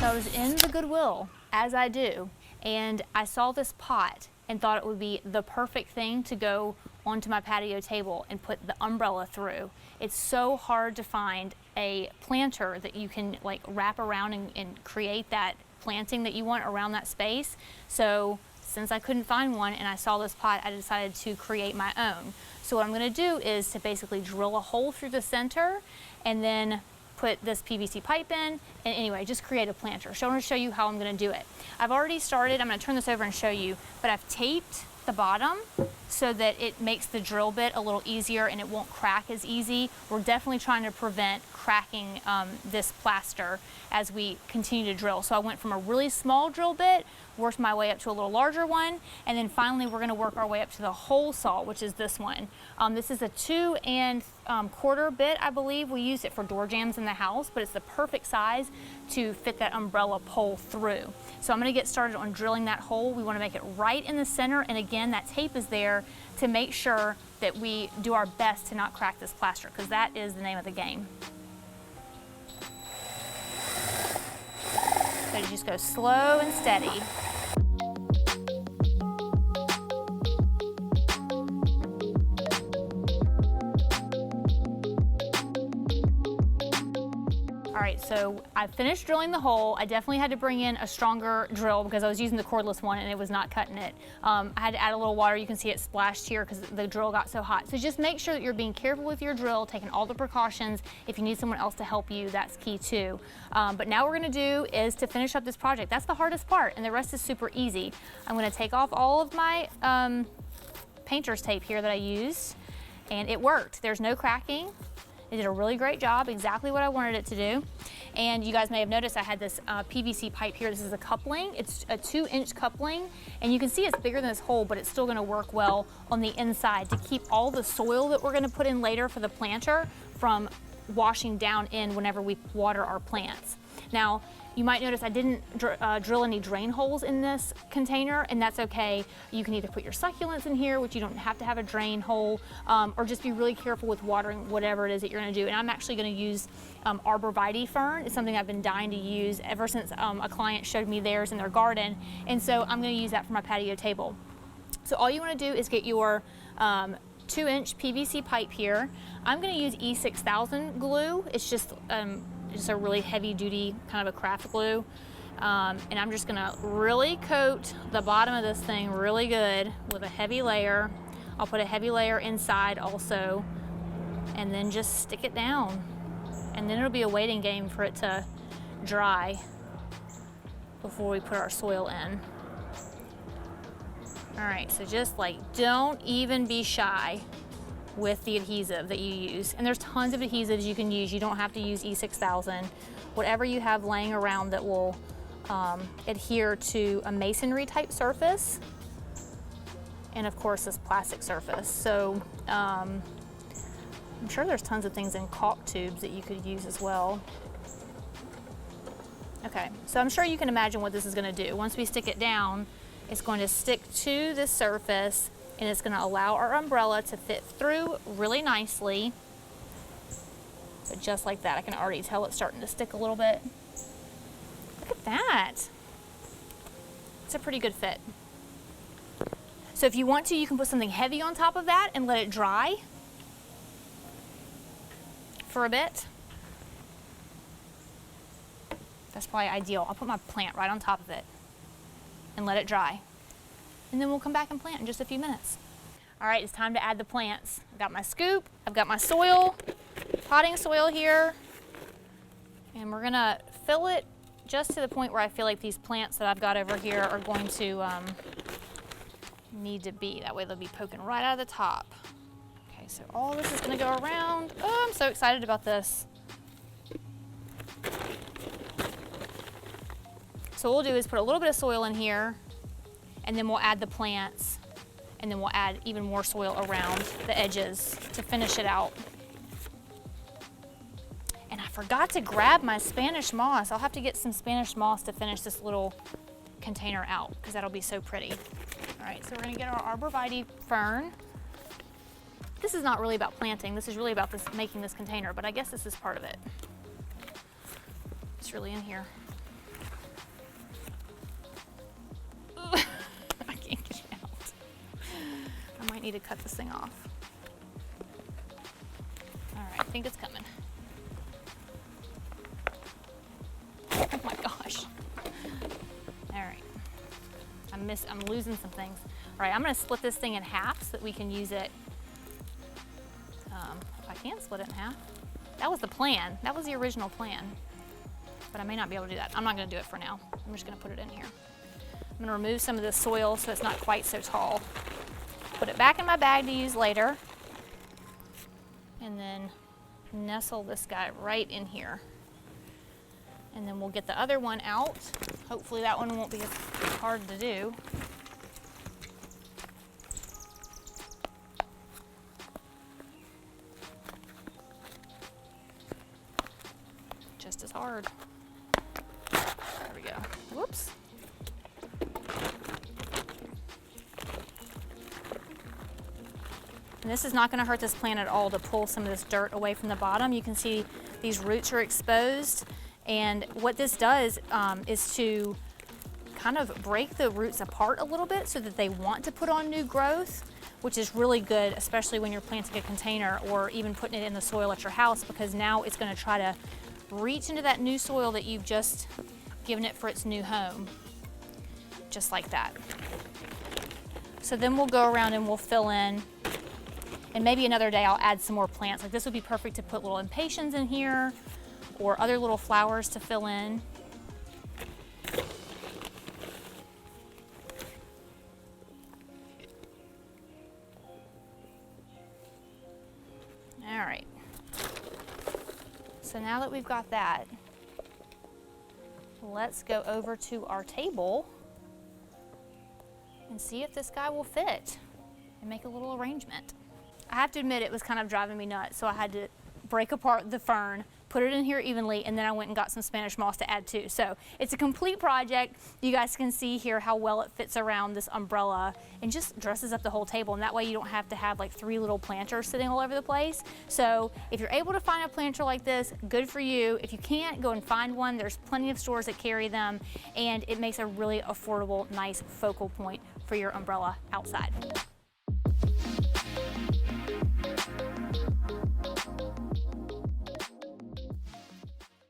So I was in the Goodwill, as I do, and I saw this pot and thought it would be the perfect thing to go onto my patio table and put the umbrella through. It's so hard to find a planter that you can like wrap around and create that planting that you want around that space. So since I couldn't find one and I saw this pot, I decided to create my own. So what I'm gonna do is to basically drill a hole through the center and then put this PVC pipe in, and anyway, just create a planter. So I'm gonna show you how I'm gonna do it. I've already started, I'm gonna turn this over and show you, but I've taped the bottom so that it makes the drill bit a little easier and it won't crack as easy. We're definitely trying to prevent cracking this plaster as we continue to drill. So I went from a really small drill bit, worked my way up to a little larger one, and then finally we're gonna work our way up to the hole saw, which is this one. This is a 2 1/4 bit, I believe. We use it for door jambs in the house, but it's the perfect size to fit that umbrella pole through. So I'm gonna get started on drilling that hole. We wanna make it right in the center, and again, that tape is there to make sure that we do our best to not crack this plaster, because that is the name of the game. So you just go slow and steady. All right, so I finished drilling the hole. I definitely had to bring in a stronger drill because I was using the cordless one and it was not cutting it. I had to add a little water. You can see it splashed here because the drill got so hot. So just make sure that you're being careful with your drill, taking all the precautions. If you need someone else to help you, that's key too. But now what we're gonna do is to finish up this project. That's the hardest part, and the rest is super easy. I'm gonna take off all of my painter's tape here that I used, and it worked. There's no cracking. It did a really great job, exactly what I wanted it to do. And you guys may have noticed I had this PVC pipe here. This is a coupling. It's a 2-inch coupling, and you can see it's bigger than this hole, but it's still gonna work well on the inside to keep all the soil that we're gonna put in later for the planter from washing down in whenever we water our plants. Now, you might notice I didn't drill any drain holes in this container, and that's okay. You can either put your succulents in here, which you don't have to have a drain hole, or just be really careful with watering whatever it is that you're gonna do. And I'm actually gonna use arborvitae fern. It's something I've been dying to use ever since a client showed me theirs in their garden. And so I'm gonna use that for my patio table. So all you wanna do is get your 2-inch PVC pipe here. I'm gonna use E6000 glue. It's just a really heavy duty kind of a craft glue. And I'm just gonna really coat the bottom of this thing really good with a heavy layer. I'll put a heavy layer inside also, and then just stick it down. And then it'll be a waiting game for it to dry before we put our soil in. All right, so just like, don't even be shy with the adhesive that you use. And there's tons of adhesives you can use. You don't have to use E6000. Whatever you have laying around that will adhere to a masonry type surface, and of course this plastic surface. So I'm sure there's tons of things in caulk tubes that you could use as well. Okay, so I'm sure you can imagine what this is gonna do. Once we stick it down, it's going to stick to this surface, and it's gonna allow our umbrella to fit through really nicely. So just like that, I can already tell it's starting to stick a little bit. Look at that. It's a pretty good fit. So if you want to, you can put something heavy on top of that and let it dry for a bit. That's probably ideal. I'll put my plant right on top of it and let it dry. And then we'll come back and plant in just a few minutes. All right, it's time to add the plants. I've got my scoop, I've got my soil, potting soil here, and we're gonna fill it just to the point where I feel like these plants that I've got over here are going to need to be. That way they'll be poking right out of the top. Okay, so all this is gonna go around. Oh, I'm so excited about this. So what we'll do is put a little bit of soil in here, and then we'll add the plants, and then we'll add even more soil around the edges to finish it out. And I forgot to grab my Spanish moss. I'll have to get some Spanish moss to finish this little container out, because that'll be so pretty. All right, so we're gonna get our arborvitae fern. This is not really about planting. This is really about making this container, but I guess this is part of it. It's really in here. need to cut this thing off. All right, I think it's coming. Oh my gosh. All right, I'm losing some things. All right, I'm gonna split this thing in half so that we can use it. If I can split it in half. That was the plan. That was the original plan. But I may not be able to do that. I'm not gonna do it for now. I'm just gonna put it in here. I'm gonna remove some of the soil so it's not quite so tall. Put it back in my bag to use later. And then nestle this guy right in here. And then we'll get the other one out. Hopefully that one won't be as hard to do. Just as hard. There we go. Whoops. And this is not going to hurt this plant at all to pull some of this dirt away from the bottom. You can see these roots are exposed. And what this does is to kind of break the roots apart a little bit so that they want to put on new growth, which is really good, especially when you're planting a container or even putting it in the soil at your house, because now it's going to try to reach into that new soil that you've just given it for its new home, just like that. So then we'll go around and we'll fill in, and maybe another day I'll add some more plants. Like this would be perfect to put little impatiens in here or other little flowers to fill in. All right. So now that we've got that, let's go over to our table and see if this guy will fit and make a little arrangement. I have to admit it was kind of driving me nuts, so I had to break apart the fern, put it in here evenly, and then I went and got some Spanish moss to add too. So it's a complete project. You guys can see here how well it fits around this umbrella and just dresses up the whole table. And that way you don't have to have like 3 little planters sitting all over the place. So if you're able to find a planter like this, good for you. If you can't, go and find one. There's plenty of stores that carry them, and it makes a really affordable, nice focal point for your umbrella outside.